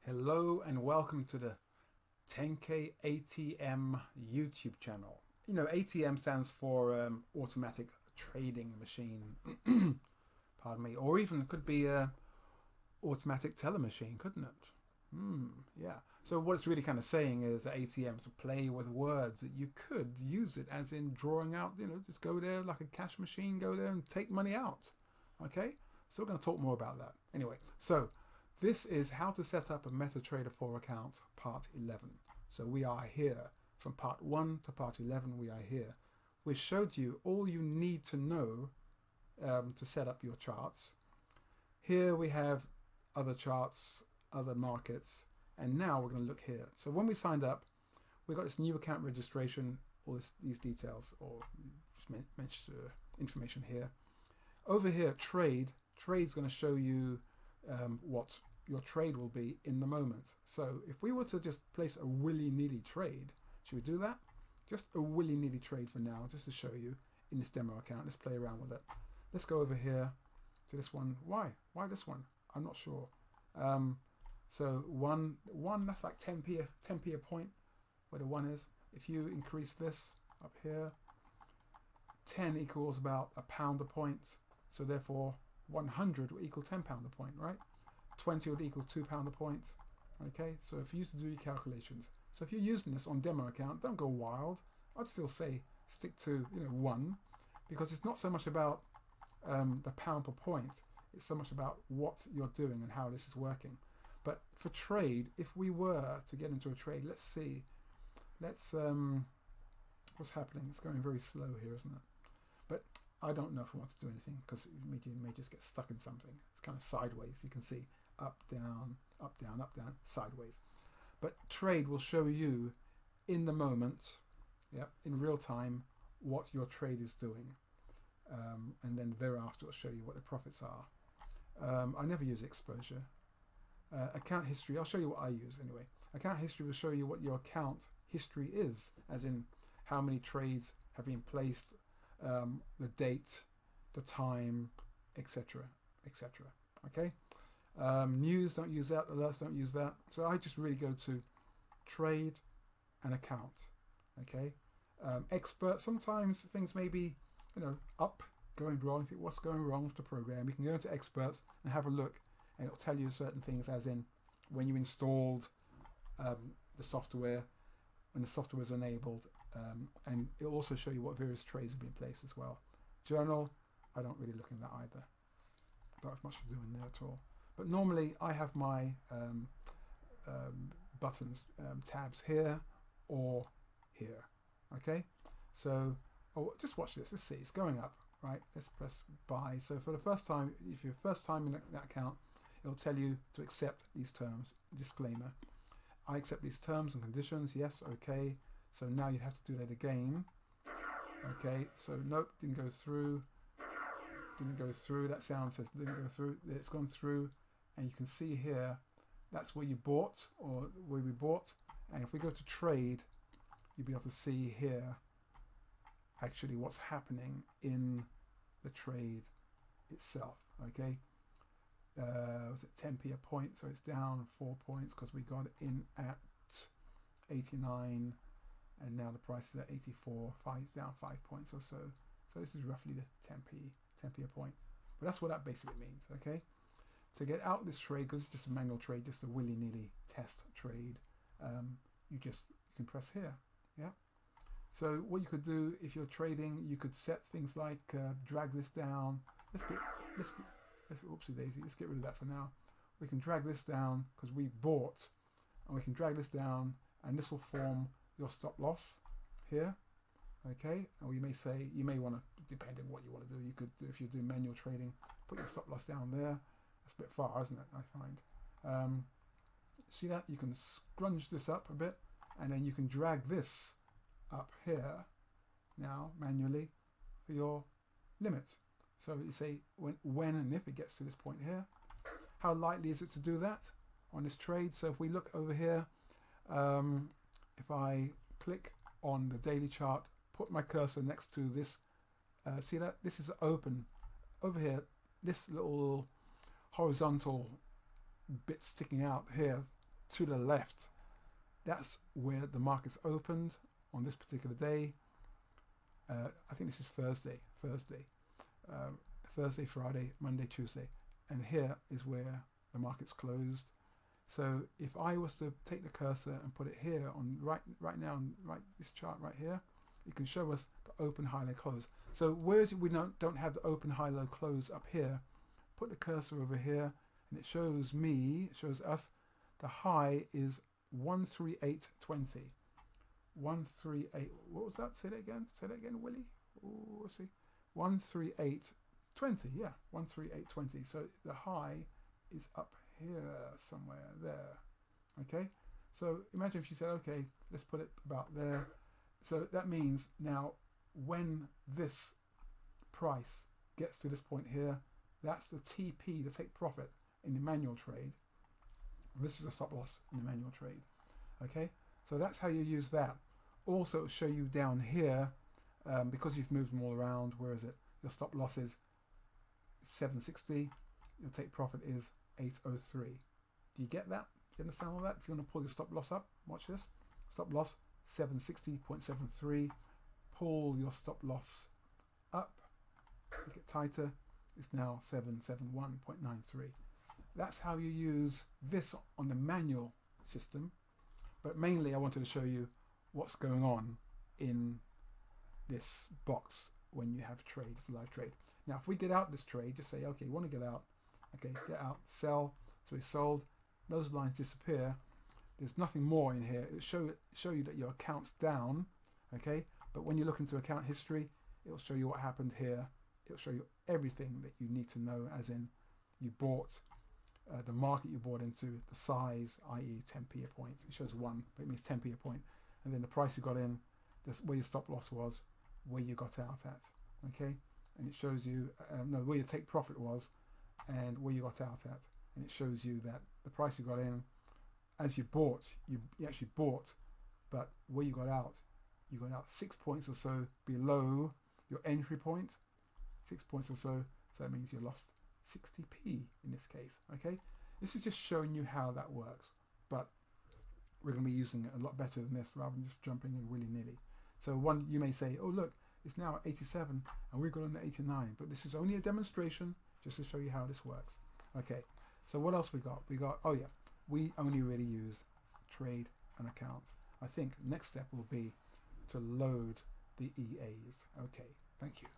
Hello and welcome to the TenKei ATM YouTube channel. You know, ATM stands for automatic trading machine, pardon me, or even it could be a automatic teller machine, couldn't it? Yeah. So what it's really kind of saying is that ATM is a play with words that you could use it as in drawing out, just go there like a cash machine, go there and take money out. Okay? So we're going to talk more about that. Anyway, so this is how to set up a MetaTrader 4 account, part 11. So we are here. From part 1 to part 11, we are here. We showed you all you need to know to set up your charts. Here we have other charts, other markets, and now we're going to look here. So when we signed up, we got this new account registration, all these details, or just mention information here. Over here, trade's going to show you what your trade will be in the moment. So if we were to just place a willy-nilly trade, should we do that? Just a willy-nilly trade for now, just to show you in this demo account. Let's play around with it. Let's go over here to this one. Why this one? I'm not sure. So one that's like 10p a point where the 1 is. If you increase this up here, 10 equals about £1 a point. So therefore 100 will equal £10 a point, right? 20 would equal £2 a point. Okay, so if you used to do your calculations, so if you're using this on demo account, don't go wild. I'd still say stick to 1, because it's not so much about the pound per point. It's so much about what you're doing and how this is working. But for trade, if we were to get into a trade, let's see. What's happening? It's going very slow here, isn't it? But I don't know if I want to do anything because you may just get stuck in something. It's kind of sideways. You can see up, down, up, down, up, down, sideways. But trade will show you in the moment, in real time, what your trade is doing. And then thereafter it'll show you what the profits are. I never use exposure. Account history, I'll show you what I use anyway. Account history will show you what your account history is, as in how many trades have been placed, the date, the time, etc., etc. Okay. News, don't use that. Alerts, don't use that. So I just really go to trade and account. Okay. Expert, sometimes things may be up, going wrong. You think, what's going wrong with the program? You can go into experts and have a look, and it'll tell you certain things, as in when you installed the software, when the software is enabled, and it'll also show you what various trades have been placed as well. Journal, I don't really look in that either. Don't have much to do in there at all. But normally I have my buttons, tabs here or here. Okay, so just watch this. Let's see, it's going up, right? Let's press buy. So for the first time, if you're first time in that account, it'll tell you to accept these terms. Disclaimer: I accept these terms and conditions. Yes, okay. So now you have to do that again. Okay, so nope, didn't go through. Didn't go through. That sound says didn't go through. It's gone through, and you can see here that's where you bought, or where we bought. And if we go to trade, you'll be able to see here actually what's happening in the trade itself. Okay, was it 10p a point? So it's down 4 points because we got in at 89, and now the price is at 84. Down 5 points or so. So this is roughly the 10p a point. But that's what that basically means. Okay, to get out this trade, because it's just a manual trade, just a willy-nilly test trade, you can press here. Yeah. So what you could do if you're trading, you could set things like drag this down. Oopsie daisy. Let's get rid of that for now. We can drag this down because we bought, and we can drag this down, and this will form your stop loss here. Okay, and you may want to, depending on what you want to do, you could, if you're doing manual trading, put your stop loss down there. That's a bit far, isn't it? I find. See that? You can scrunch this up a bit, and then you can drag this up here now manually for your limit. So you say when and if it gets to this point here, how likely is it to do that on this trade? So if we look over here, if I click on the daily chart, put my cursor next to this, see that this is open over here. This little horizontal bit sticking out here to the left, that's where the market's opened on this particular day. I think this is Thursday, Friday, Monday, Tuesday, and here is where the market's closed. So if I was to take the cursor and put it here on right now, on this chart right here, it can show us the open, high, low, close. So where is it we don't have the open, high, low, close up here? Put the cursor over here, and it shows us the high is 138.20. 138. What was that? Say that again, Willie. Oh, let's see. 138.20. Yeah, 138.20. So the high is up here somewhere there. Okay. So imagine if you said, okay, let's put it about there. So that means now when this price gets to this point here, that's the TP, the take profit in the manual trade. This is a stop loss in the manual trade. Okay, so that's how you use that. Also it'll show you down here, because you've moved them all around, where is it? Your stop loss is 760, your take profit is 803. Do you get that? Do you understand all that? If you want to pull your stop loss up, watch this. Stop loss 760.73. Pull your stop loss up, make it tighter. It's now 771.93. That's how you use this on the manual system. But mainly I wanted to show you what's going on in this box when you have trade. It's a live trade. Now if we get out this trade, just say, okay, you want to get out. Okay, get out, sell. So we sold. Those lines disappear. There's nothing more in here. It'll show you that your account's down. Okay, but when you look into account history, it'll show you what happened here. It'll show you everything that you need to know, as in you bought, the market you bought into, the size, i.e. 10p a point. It shows 1, but it means 10p a point. And then the price you got in, where your stop loss was, where you got out at. Okay, and it shows you where your take profit was and where you got out at. And it shows you that the price you got in, as you bought, you actually bought, but where you got out 6 points or so below your entry point, 6 points or so. So that means you lost 60p in this case. Okay, this is just showing you how that works, but we're going to be using it a lot better than this, rather than just jumping in willy-nilly. So you may say, oh look, it's now at 87 and we've got on at 89, but this is only a demonstration just to show you how this works. Okay, so what else we got? Oh yeah, we only really use trade and account. I think next step will be to load the EAs. Okay, thank you.